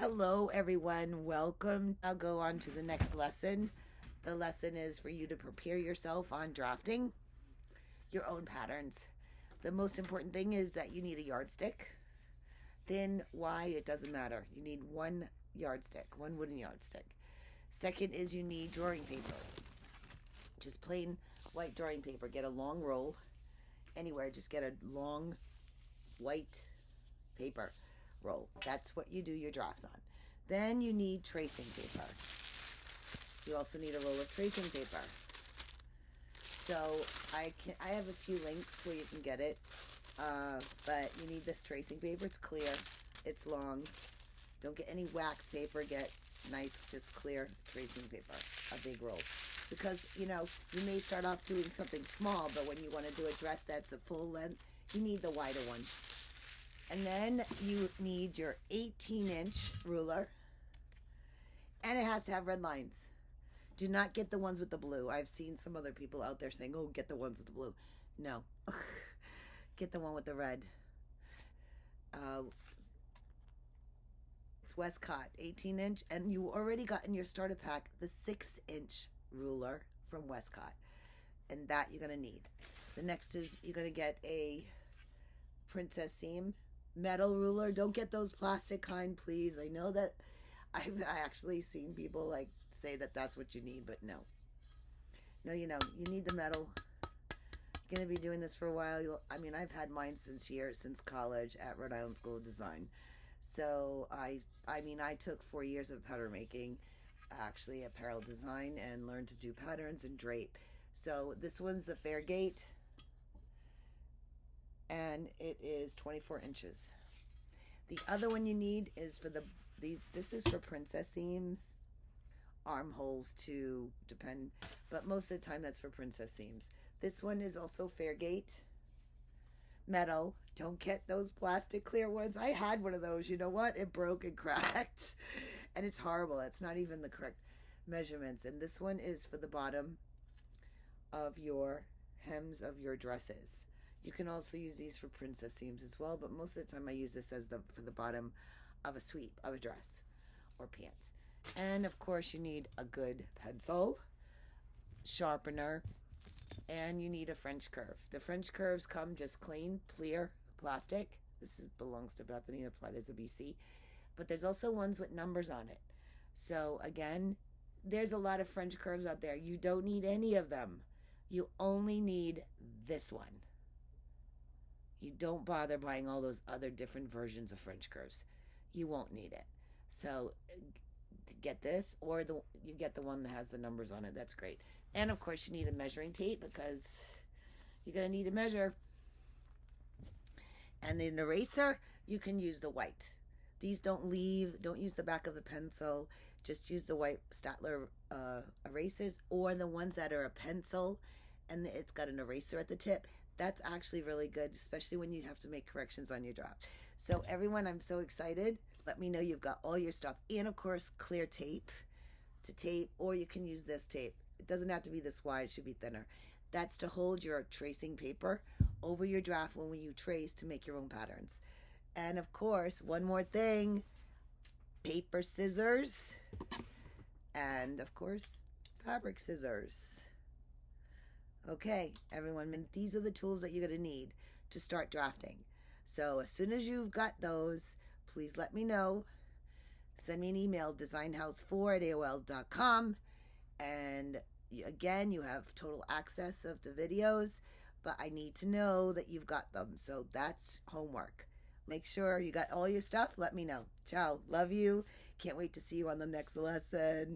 Hello everyone, welcome. I'll go on to the next lesson. The lesson is for you to prepare yourself on drafting your own patterns. The most important thing is that you need a yardstick. Thin, wide, it doesn't matter. You need one yardstick, one wooden yardstick. Second is you need drawing paper. Just plain white drawing paper. Get a long roll. Anywhere, just get a long white paper roll. That's what you do your drafts on. Then you need tracing paper. You also need a roll of tracing paper. So I have a few links where you can get it, but you need this tracing paper. It's clear, it's long. Don't get any wax paper. Get nice, just clear tracing paper, a big roll. Because, you know, you may start off doing something small, but when you want to do a dress that's a full length, you need the wider one. And then you need your 18-inch ruler, and it has to have red lines. Do not get the ones with the blue. I've seen some other people out there saying, oh, get the ones with the blue. No. Get the one with the red. It's Westcott, 18-inch, and you already got in your starter pack the 6-inch ruler from Westcott, and that you're going to need. The next is you're going to get a princess seam metal ruler. Don't get those plastic kind, please. I know that I've actually seen people like say that that's what you need, but no, you need the metal. You're gonna be doing this for a while. I mean, I've had mine since college at Rhode Island School of Design. So I took 4 years of pattern making, actually apparel design, and learned to do patterns and drape. So this one's the Fairgate, and it is 24 inches. The other one you need is for this is for princess seams, armholes too, depend, but most of the time that's for princess seams. This one is also Fairgate metal. Don't get those plastic clear ones. I had one of those. You know what? It broke and cracked, and it's horrible. It's not even the correct measurements. And this one is for the bottom of your hems of your dresses. You can also use these for princess seams as well, but most of the time I use this as for the bottom of a sweep of a dress or pants. And of course you need a good pencil, sharpener, and you need a French curve. The French curves come just clean, clear plastic. This belongs to Bethany, that's why there's a BC. But there's also ones with numbers on it. So again, there's a lot of French curves out there. You don't need any of them. You only need this one. You don't bother buying all those other different versions of French curves. You won't need it. So get this, or you get the one that has the numbers on it. That's great. And of course you need a measuring tape because you're going to need to measure. And an eraser, you can use the white. These don't use the back of the pencil. Just use the white Stadler erasers, or the ones that are a pencil and it's got an eraser at the tip. That's actually really good, especially when you have to make corrections on your draft. So everyone, I'm so excited. Let me know you've got all your stuff. And of course, clear tape to tape, or you can use this tape. It doesn't have to be this wide, it should be thinner. That's to hold your tracing paper over your draft when you trace to make your own patterns. And of course, one more thing, paper scissors, and of course, fabric scissors. Okay, everyone, these are the tools that you're going to need to start drafting. So as soon as you've got those, please let me know. Send me an email, designhouse4@aol.com. And again, you have total access of the videos, but I need to know that you've got them. So that's homework. Make sure you got all your stuff. Let me know. Ciao. Love you. Can't wait to see you on the next lesson.